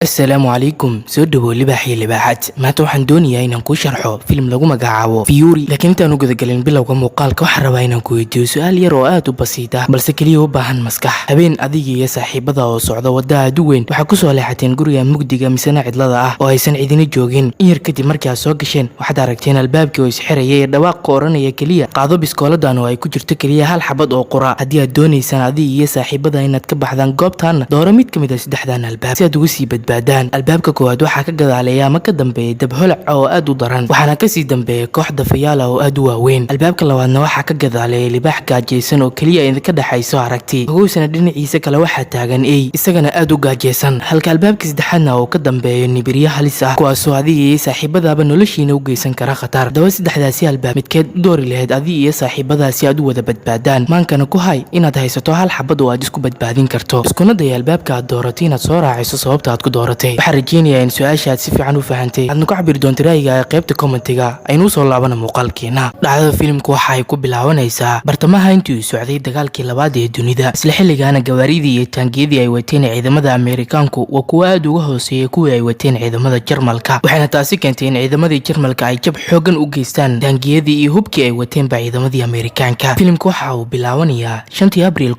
السلام عليكم soo dhawow libaaxii libaaxaad maanta waxaan doonayaa inaan kuu sharxo filim lagu magacaabo Fury laakiin intaan u gudagalin bilowga muuqaalka waxaan rabaa inaan ku weydiiyo su'aal yar oo aad u basiit ah balse kaliya u baahan maskax habeen adiga iyo saaxiibada oo socda wadada aad u weyn waxaa ku soo leexateen guriga mugdiga misana cidlada ah oo aysan cidina joogin in yar kadib markii aad soo gasheen waxaad aragteen albaabkii oo isxirayay dhawaaq qooranaya kaliya qaado biskooladan oo ay ku jirto kaliya hal xabad oo qura haddii aad doonaysaan adiga iyo saaxiibada inaad ka baxdaan goobtan dooro mid kamid ah saddexdan albaab si aad ugu sii badbaadaan albaabka koowaad waxaa ka gadaaleeya ama ka dambeeya dab holac oo aad u daran waxaana ka sii dambeeya koox dafayaal oo aad u waaweyn albaabka labaadna waxaa ka gadaaleeya libaax gaajeysan oo kaliya idinka dhaxayso aragti hogowsana dhinaciisa kale waxaa taagan ey isagana aad u gaajeysan halka albaabka saddexaadna oo ka dambeeya nibiryo halis ah kuwaasoo adiga iyo saaxiibadaaba noloshiina u geysan kara khatar daba saddexdaasi albaab midkeed u doori lahayd adiga iyo saaxiibadaasi aad u wada badbaadaan maankana ku hay inaad haysato hal xabad oo aad isku badbaadin karto iskuna daya albaabka aad dooratay inaad soo raaciso sababta aad ku dooratay waxaan rajeynayaa in su-aasha aad si fiican u fahantay aadna ku cabiri doonto ra'yiga qaybta commentiga aynu u soo laabana muuqaalkeena dhacdada filimku waxa ay ku bilaabanaysaa bartamaha intii uu socday dagaalkii labaad ee dunida isla xilligaana gawaaridii iyo taangiyadii ay wateen ciidamada Ameerikaanku waa kuwa aad uga hooseeya kuwii ay wateen ciidamada Jarmalka waxayna taasi keentay in ciidamadii Jarmalka ay jab xoogan u geystaan taangiyadii iyo hubkii ay wateen ba ciidamadii Ameerikaanka filimku waxa uu bilaabanayaa 5 Abriil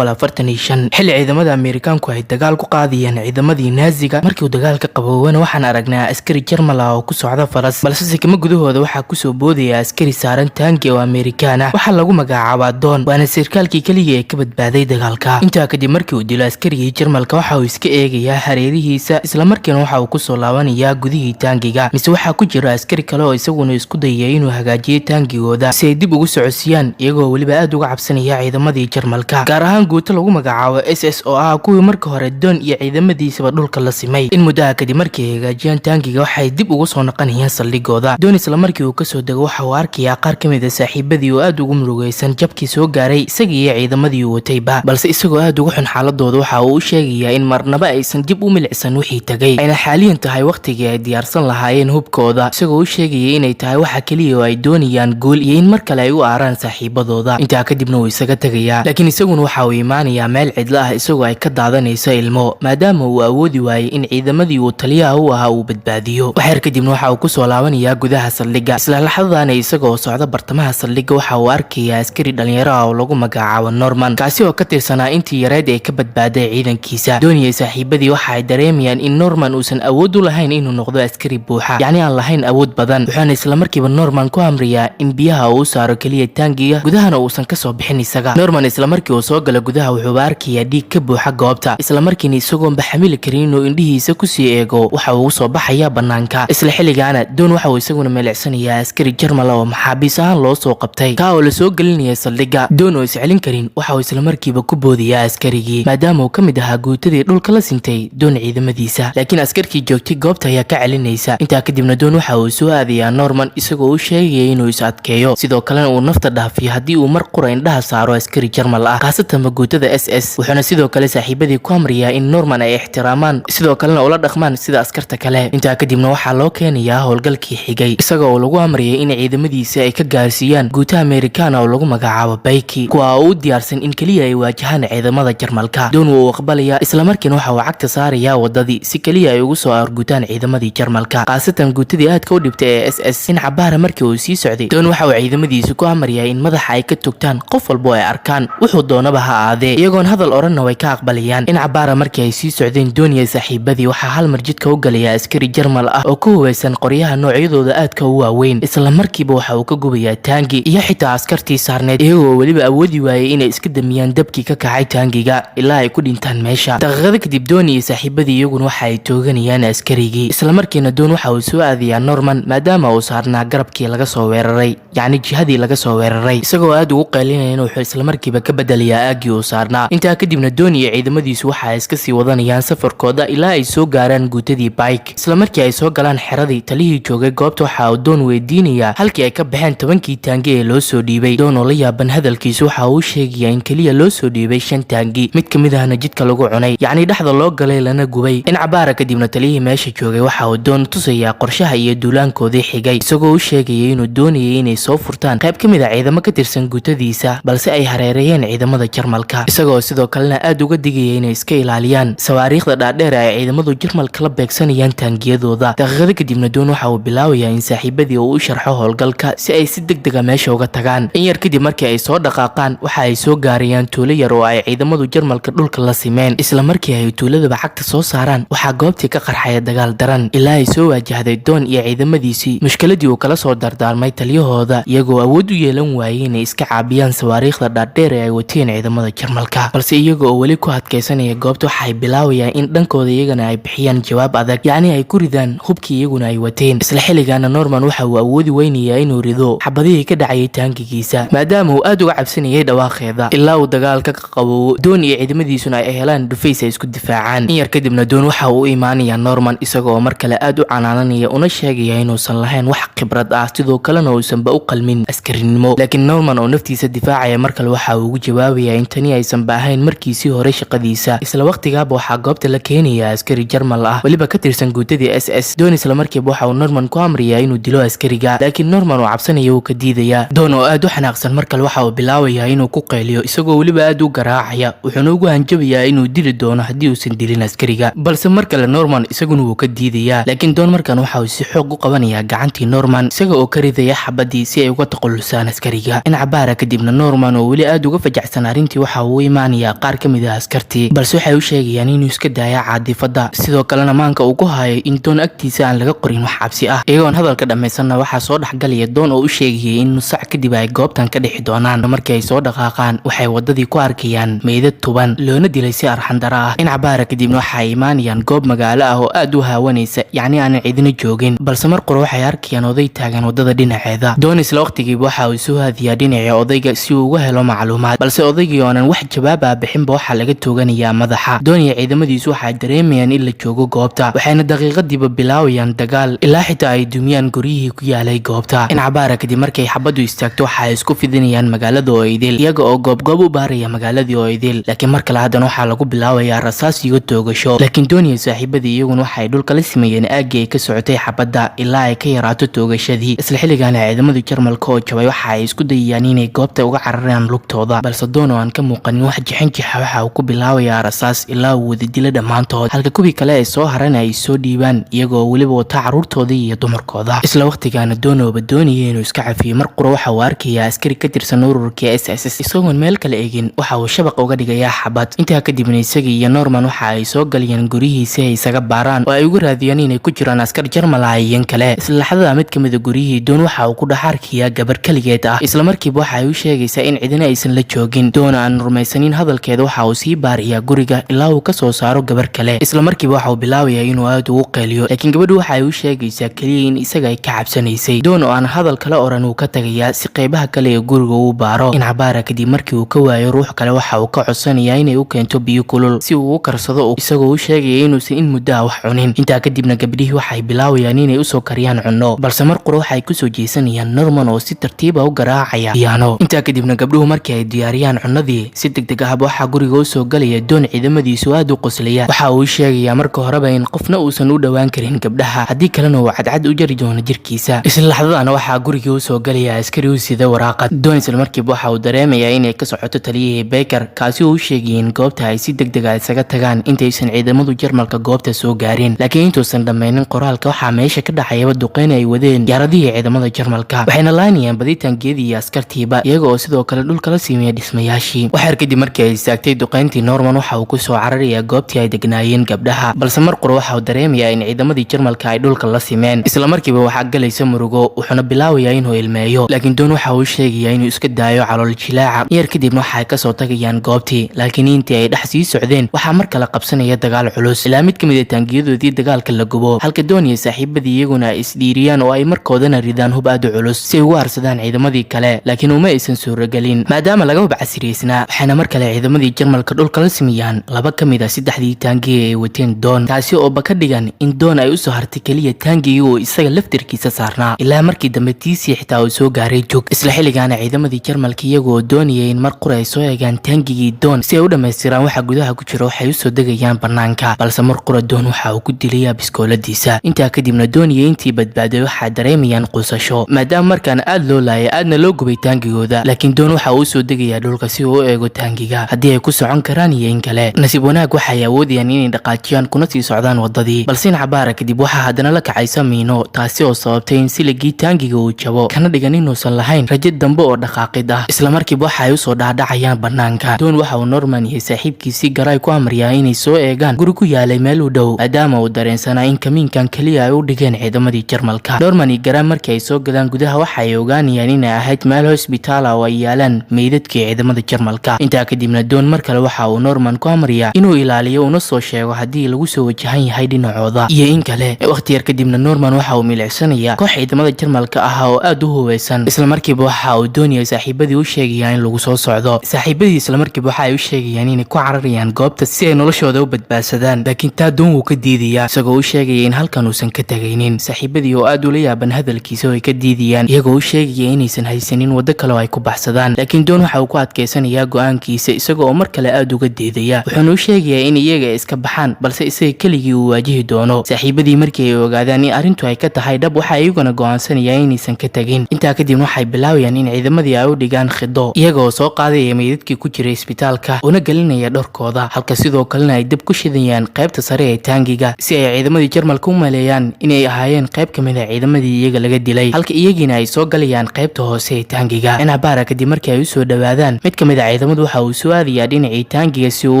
1945 xilli ciidamada Ameerikaanku ay dagaal ku qaadiyeen ciidamadii Naaziga markii uu dagaalka qabowna waxaan aragnaa askari Jarmal ah oo ku socda faras balse sikama gudahooda waxaa ku soo boodaya askari saaran taangi oo Ameerikaan ah waxa lagu magacaabaa Don waana sarkaalkii kaliya ee ka badbaaday dagaalka intaa kadib markii uu dilo askarigii Jarmalka waxa uu iska eegayaa hareerihiisa isla markiina waxa uu ku soo laabanayaa gudihii taangiga mise waxa ku jira askari kale oo isaguna isku dayay inuu hagaajiyo taangigooda si ay dib ugu socodsiiyaan iyagoo waliba aad uga cabsanaya ciidamadii Jarmalka gaar ahaan guuto lagu magacaabo SS oo ah kuwii markii hore Don iyo ciidamadiisaba dhulka la simay in muddo kadib markii ay hagaajiyaan taangiga waxay dib ugu soo noqonayaan saldhigooda Don isla markii uu ka soo dago waxa uu arkayaa qaar kamid ah saaxiibadii oo aad ugu murugaysan jabkii soo gaaray isagii iyo ciidamadii uu watayba balse isagoo aad ugu xun xaaladooda waxa uu u sheegayaa in marnaba aysan dib u milicsan wixii tagay ayna xaaliyan tahay waqtigii ay diyaarsan lahaayeen hubkooda isagoo u sheegaya inay tahay waxa kaliya oo ay doonayaan guul iyo in mar kale ay u aaraan saaxiibadooda intaa kadibna uu isaga tagayaa laakiin isaguna waxa uu imaanayaa meel cidlo ah isagoo ay ka daadanayso ilmo maadaama uu awoodi waayay in ciidamadii uu taliyaha u ahaa uu badbaadiyo waxyar kadibna waxa uu ku soo laabanayaa gudaha saldhigga isla laxadadan isagoo socda bartamaha saldhigga waxa uu arkayaa askari dhalinyaro ah oo lagu magacaabo Norman kaasi oo ka tirsanaa intii yareed ee ka badbaaday ciidankiisa dooniyay saaxiibadii waxa ay dareemayaan in Norman uusan awood u lahayn inuu noqdo askari buuxa yacni aan lahayn awood badan wuxuuna isla markiiba Norman ku amriyaa in biyaha uu saaro kaliya taangiga gudahana uusan ka soo bixin isaga Norman isla markii uu soo galo gudaha wuxuu arkayaa dhiig ka buuxa goobta isla markiina isagoo baxamil karin inuu indhihiisa ku sii eego waxa uu soo baxaya banaanka isla xilligaana Don waxa uu isaguna meelecsanayaa askari Jarmal oo maxaabiis ahaan loo soo qabtay ka oo la soo gelinaya saldhigga Don oo iscelin karin waxa uu isla markiiba ku boodiyaa askarigii maadaama uu ka mid ahaa guutadii dhulka la sintay Don ciidamadiisa laakiin askarkii joogtay goobta ayaa ka celinaysa intaa kadibna Don waxa uu soo aadayaa Norman isagoo u sheegaya inuu is adkeeyo sidoo kalena uu nafta dhaafiyo haddii uu mar qura indhaha saaro askari Jarmal ah khaasatan guutada SS wuxuuna sidoo kale saaxiibadii ku amriyaa in Norman ay ixtiraamaan sidoo kalena ula dhaqmaan sida askarta kale intaa kadibna waxaa loo keenayaa howlgalkii xigay isagoo lagu amriyay in ciidamadiisa ay ka gaarsiiyaan guuta Ameerikaan oo lagu magacaabo Bayki kuwa u diyaarsan in kaliya ay waajahaan ciidamada Jarmalka Don wuu aqbalayaa isla markiina waxa uu cagta saarayaa wadadii si kaliya ay ugu soo argutaan ciidamadii Jarmalka khaasatan guutadii aadka u dhibtay ee SS in cabaara markii uu sii socday Don waxa uu ciidamadiisa ku amriyaa in madaxa ay ka togtaan qof walba ay arkaan wuxuu doonaba ha aadee iyagoon hadal oranna way ka aqbalayaan in cabaara markii ay sii socdeen Don iyo saaxiibadii waxa hal mar jidka u galaya askari Jarmal ah oo ku hubeysan qoryaha noocyadooda aadka u waaweyn isla markiiba waxa uu ka gubayaa taangi iyo xitaa askartii saarneed iyagoo waliba awoodi waayay inay iska damiyaan dabkii ka kacay taangiga ilaa ay ku dhintaan meesha daqiiqada kadib Don iyo saaxiibadii iyaguna waxa ay tooganayaan askarigii isla markiina Don waxa uu soo aadayaa Norman maadaama uu saarnaa garabkii laga soo weeraray yacni jihadii laga soo weeraray isagoo aad ugu qaylinaya inuu isla markiiba ka bedelayaa aagii uu saarnaa intaa kadibna Don iyo ciidamadiisu waxa ay iska sii wadanayaan safarkooda ilaa ay soo gaaraan guutadii Bayk isla markii ay soo galaan xeradii talihii joogay goobta waxa uu Don weydiinayaa halkii ay ka baxeen 10kii taangi ee loo soo dhiibay Don oo la yaaban hadalkiisu waxa uu sheegayaa in kaliya loo soo dhiibay 5 taangi mid kamid ahna jidka lagu cunay yacni dhaxda loo galay lana gubay in cabaara kadibna talihii meesha joogay waxa uu Don tusayaa qorshaha iyo duulaankoodii xigay isagoo u sheegaya inuu doonayay inay soo furtaan qayb kamid ah ciidamo ka tirsan guutadiisa balse ay hareerayeen ciidamada Jarmalka isagoo sidoo kalena aad uga digaya inay iska ilaaliyaan sawaariikhda dhaadheer dheer ay ciidamadu Jarmalka la beegsanayaan taangiyadooda. daqiiqado kadibna Doon waxa uu bilaabayaa in saaxiibadii uu u sharxo howlgalka si ay si degdeg ah meesha uga tagaan. in yar kadib markii ay soo dhaqaaqaan waxa ay soo gaarayaan tuulo yar oo ay ciidamadu Jarmalka dhulka la simeen. isla markii ay tuuladaba cagta soo saaraan waxaa goobtii ka qarxaya dagaal daran ilaa ay soo waajahday Doon iyo ciidamadiisii. mushkiladii uu kala soo dardaarmay taliyahooda iyagoo awood u yeelan waayay inay iska caabiyaan sawaariikhda dhaadheer ee ay wateen ciidamada Jarmalka, balse iyaga oo weli ku adkeysanaya goobta waxa ay bilaabayaan in dhankooda iyagana ay bixiyaan jawaab adag, yacni ay ku ridaan hubkii iyaguna ay wateen. isla xilligaana Norman waxa uu awoodi weynayaa inuu rido xabadihii ka dhacayay taangigiisa maadaama uu aad uga cabsanayay dhawaaqeeda ilaa uu dagaalka ka qabo. Doon iyo ciidamadiisuna ay helaan dhufays ay isku difaacaan. in yar kadibna Doon waxa uu u imaanayaa Norman isagoo mar kale aad u canaananaya una sheegaya inuusan lahayn wax khibrad ah sidoo kalena uusanba u qalmin askarinimo. laakiin Norman oo naftiisa difaacaya mar kale waxa uu ugu jawaabayaa in tani aysan baahayn markiisii hore shaqadiisa. isla waqtigaaba waxaa goobta la keenaya askari Jarmal ah waliba ka tirsan guutadii SS. Doon isla markiiba waxa uu Norman ku amrayaa inuu dilo askariga, laakiin Norman oo cabsanaya uu ka diidaya. Doon oo aad u xanaaqsan mar kale waxa uu bilaabayaa inuu ku qayliyo isagoo waliba aad u garaacaya, wuxuuna ugu hanjabayaa inuu dili doono haddii uusan dilin askariga. balse mar kale Norman isaguna wuu ka diidaya, laakiin Doon markan waxa uu si xoog u qabanayaa gacantii Norman isaga oo ka ridaya xabadii si ay uga taqalusaan askariga. in cabaara kadibna Norman oo weli aad uga fajacsan arrintii waxa uu imaanayaa qaar ka mid ah askartii, balse waxay u sheegayaan inuu iska daayo caadifada sidoo kalena maanka uu ku hayo in Doon agtiisa aan laga qorin wax cabsi ah. iyagoon hadalka dhammaysanna waxaa soo dhexgalaya Doon oo u sheegayay in nus saac kadib ay goobtan ka dhixi doonaan. markii ay soo dhaqaaqaan waxay wadadii ku arkayaan meydad tuban loona dilay si arxandara ah. in cabaara kadibna waxa ay imaanayaan goob magaalo ah oo aad u haawanaysa, yacni aanan cidina joogin, balse mar qura waxay arkayaan oday taagan wadada dhinaceeda. Doon isla waqtigiiba waxa uu soo haadiyaa dhinaca odayga si uu uga helo macluumaad, balse odaygii oonan wax jawaab ah bixinba waxaa laga tooganayaa madaxa. Doon iyo ciidamadiisu waxay dareemayaan in la joogo goobta, waxayna daqiiqadiiba bilaabayaan dagaal ilaa xitaa ay dumiyaan guryihii ku yaalay goobta. in cabaara kadib markay xabadu istaagto waxa ay isku fidinayaan magaalada oo idil iyaga oo goob u baaraya magaaladii oo idil, laakiin mar kale haddana waxaa lagu bilaabayaa rasaas iyo toogasho. laakiin Doon iyo saaxiibadii iyaguna waxay dhulka la simeeyeen aaggii ay ka socotay xabadda ilaa ay ka yaraato toogashadii. isla xilligaana ciidamada Jarmalka oo jabay waxa ay isku dayayaan inay goobta uga cararaan lugtooda, balse Doon oo aan ka muuqanin wax jixinjixa waxa uu ku bilaabayaa rasaas ilaa uu wada dilo dhammaantood, halka kuwii kale ee soo haran ay soo dhiibaan iyagoo weliba wata caruurtoodii iyo dumarkooda. isla waqtigaana Doon oo doonaya inuu iska cafiyo mar qura waxa uu arkayaa askari ka tirsan ururka SS isagoon meel kale eegin waxa uu shabaq uga dhigayaa xabad. intaa kadibna isaga iyo Norman waxa ay soo galayaan gurihiisa ay isaga baaraan oo ay ugu raadiyaan inay ku jiraan askar Jarmal ah iyo kale. isla laxdada mid ka mid ah gurihii Doon waxa uu ku dhex arkayaa gabar kaligeed ah, isla markiiba waxa ay u sheegaysaa in cidina aysan la joogin. Doon aan rumaysanin hadalkeeda waxa uu sii baariyaa guriga ilaa uu ka soo saaro gabar kale. isla markiiba waxa uu bilaabayaa inuu aad ugu qayliyo, laakiin gabadhu waxa ay u sheegaysaa kaliya in isaga ay ka cabsanaysay. Doon oo aan hadal kale oran uu ka tagayaa si qaybaha kale ee guriga uu baaro. in cabaara kadib markii uu ka waayo ruux kale waxa uu ka codsanayaa inay u keento biyo kulul si uu u karsado isagoo u sheegaya inuusan in muddo ah wax cunin. intaa kadibna gabdhihii waxay bilaabayaan inay u soo kariyaan cunno, balse mar qura waxay ku soo jeesanayaan Norman oo si tartiib ah u garaacaya piano. intaa kadibna gabdhuhu markii ay diyaariyaan cunnadii si degdeg ah waxa guriga u soo galaya Doon ciidamadiisu aad u qoslaya. waxa uu sheegayaa marka horeba in qofna uusan u dhawaan karin gabdhaha haddii kalena uu cadcad u jari doono jirkiisa. isla laxdadana waxaa guriga u soo galaya askari u sida waraaqad. Doon isla markiiba waxa uu dareemayaa inay ka socoto taliyihii Baker kaasi oo u sheegay in goobta ay si degdeg ah isaga tagaan intaysan ciidamadu Jarmalka goobta soo gaarin. laakiin intuusan dhammaynin qoraalka waxaa meesha ka dhacayaba duqeyn ay wadeen diyaaradihii ciidamada Jarmalka, waxayna laanayaan baditaankeedii iyo askartiiba iyaga oo sidoo kale dhulka la siimaya dhismayaashii. waxyar kadib markii ay istaagtay duqeyntii Norman waxa uu ku soo cararayaa goobtii ay degnaayeen gabdhaha, balse mar qura waxa uu dareemayaa in ciidamadii Jarmalka ay dhulka la simeen. isla markiiba waxaa galaysa murugo wuxuuna bilaabayaa inuu ilmeeyo, laakiin Doon waxa uu sheegayaa inuu iska daayo calool jilaaca. yar kadibna waxay ka soo tagayaan goobtii, laakiin intii ay dhex sii socdeen waxaa mar kale qabsanaya dagaal culus ilaa mid ka mid ah taangiyadoodii dagaalka la gubo, halka Doon iyo saaxiibadii iyaguna ay isdhiiriyaan oo ay markoodana ridaan hub aad u culus si ay ugu harsadaan ciidamadii kale, laakiin uma aysan suuragelin maadaama laga casriyeysnaa. waxayna mar kale ciidamadii Jarmalka dhulka la simiyaan laba ka mid ah saddexdii taangiye ay wateen Doon, taasi oo ka dhigan in Doon ay u soo hartay kaliya taangigii oo isaga laftirkiisa saarnaa ilaa markii dambe tiisii xitaa uu soo gaaray jug. isla xilligaana ciidamadii Jarmalka iyagoo doonayay in mar qura ay soo eegaan taangigii Doon si ay u dhamaystiraan waxa gudaha ku jira waxay u soo degayaan banaanka, balse mar qura Doon waxa uu ku dilayaa biskooladiisa. intaa kadibna Doon iyo intii badbaaday waxay dareemayaan qusasho maadaama markaan aad loo laayay aadna loo gubay taangigooda, laakiin Doon waxa uu soo degayaa dhulka si uu u eego taangiga haddii ay ku socon karaan iyo in kale. nasiib wanaag waxay awoodayaan inay inay dhaqaajiyaan kuna sii socdaan wadadii, balse cabaara kadib waxaa haddana la kacaysa miino taasi oo sababtay in siligii taangiga uu jabo kana dhigan inuusan lahayn rajo dambe oo dhaqaaqid ah. isla markiiba waxa ay usoo dhaadhacayaan banaanka. Don waxa uu Norman iyo saaxiibkiisii Garay ku amriyaa inay soo eegaan guri ku yaalay meel u dhow maadaama uu dareensanaa in kamiinkan kaliya ay u dhigeen ciidamadii Jarmalka. Norman iyo Garay markii ay soo galaan gudaha waxa ay ogaanayaan inay ahayd meel hospitaal ah oo ay yaalaan meydadkii ciidamada Jarmalka. intaa kadibna Don mar kale waxa uu Norman ku amriyaa inuu ilaaliyo una soo sheego haddii lagu soo wajahan yahay dhinacooda iyo in kale. waqti yar kadibna Norman waxa uu milicsanayaa koox ciidamada Jarmalka ah oo aad u hubeysan. isla markiiba waxa uu doonayay saaxiibadii u sheegayaan in lagu soo socdo. saaxiibadii isla markiiba waxa ay u sheegayaan inay ku cararayaan goobta si ay noloshooda u badbaadsadaan, laakiin taa Don wuu ka diidayaa isagoo u sheegaya in halkan uusan ka tagaynin. saaxiibadii oo aad ula yaaban hadalkiisa oo ay ka diidayaan iyagoo u sheegaya inaysan haysanin waddo kale oo ay ku baxsadaan, laakiin Don waxa uu ku adkeysanayaa go'aankiisa isagoo mar kale aad uga diidaya. wuxuuna u sheegayaa in iyaga iska baxaan balse isaga keligii uu waajihi doono. saaxiibadii markii ay ogaadaan in arrintu ay ka tahay dhab waxa ay iyaguna go'aansanayaan inaysan ka tagin. intaa kadib waxay bilaabayaan in ciidamadii ay u dhigaan khido iyagoo soo qaadaya meydadkii ku jiray isbitaalka una gelinaya dharkooda, halka sidoo kalena ay dib ku shidayaan qaybta sare ee taangiga si ay ciidamadii Jarmalka u maleeyaan inay ahaayeen qayb ka mid ah ciidamadii iyaga laga dilay, halka iyagiina ay soo galayaan qaybta hoose ee taangiga. cabaara kadib markii ay u soo dhawaadaan mid ka mid ah ciidamadu waxa uu soo aadayaa dhinacii taangiga si uu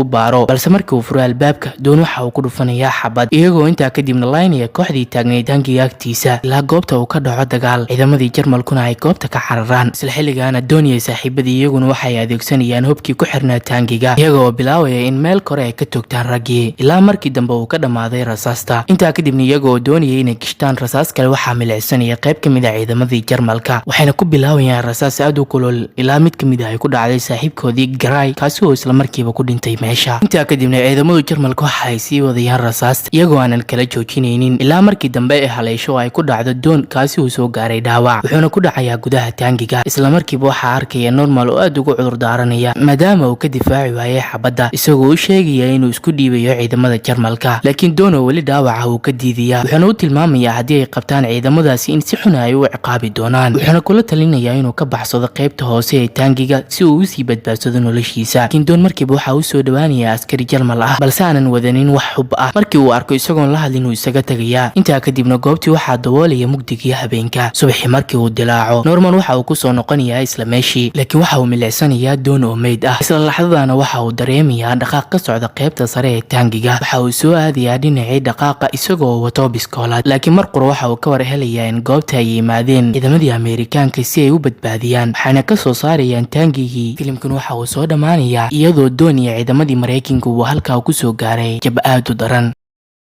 u baaro, balse markii uu furo albaabka Don waxa uu ku dhufanayaa xabad iyagoo intaa kadibna laynaya kooxdii taagnayd taangiga agtiisa ilaa goobta uu ka dhaco dagaal. ciidamadii Jarmalkuna ay goobta ka cararaan. isla xilligaana Don iyo saaxiibadii iyaguna waxay adeegsanayaan hubkii ku xirnaa taangiga iyagoo bilaabaya in meel kore ay ka toogtaan raggii ilaa markii dambe uu ka dhamaaday rasaasta. intaa kadibna iyagoo doonayay inay gishtaan rasaas kale waxaa milicsanaya qayb ka mid ah ciidamadii Jarmalka, waxayna ku bilaabayaan rasaas aad u kulul ilaa mid ka mid ah ay ku dhacday saaxiibkoodii Garay kaasi oo isla markiiba ku dhintay meesha. intaa kadibna ciidamada Jarmalka waxa ay sii wadayaan rasaasta iyagoo aanan kala joojinaynin ilaa markii dambe ay haleesho ay ku dhacdo Don kaasi uu soo gaaray dhaawac, wuxuuna ku dhacayaa gudaha taangiga. isla markiiba waxaa arkaya Norman oo aad ugu cudur daaranaya maadaama uu ka difaaci waayay xabadda isagoo u sheegaya inuu isku dhiibayo ciidamada Jarmalka, laakiin Don oo weli dhaawaca uu ka diidaya, wuxuuna u tilmaamayaa haddii ay qabtaan ciidamadaasi in si xun ay u ciqaabi doonaan, wuxuuna kula talinayaa inuu ka baxsado qaybta hoose ee taangiga si uu u sii badbaadsado noloshiisa. laakiin Don markiiba waxa uu soo dhawaanaya askari Jarmal ah balse aanan wadanin wax xub ah. markii uu arko isagoon la hadlin uu isaga tagayaa. intaa kadibna goobtii waxaa daboolaya mugdigii habeenka. subaxii markii uu dilaaco Norman waxa uu ku soo noqonayaa isla meeshii, laakiin waxa uu milicsanayaa Don oo meyd ah. isla laxdadaana waxa uu dareemayaa dhaqaaq ka socda qaybta sare ee taangiga. waxa uu soo aadayaa dhinacii dhaqaaqa isagoo wato biskoolad, laakiin mar qura waxa uu ka war helayaa in goobta ay yimaadeen ciidamadii Ameerikaanka si ay u badbaadiyaan, waxayna ka soo saarayaan taangigii. filimkan waxa uu soo dhamaanayaa iyadoo Don iyo ciidamadii Mareykanka uu halkaa ku soo gaaray jab aad u daran.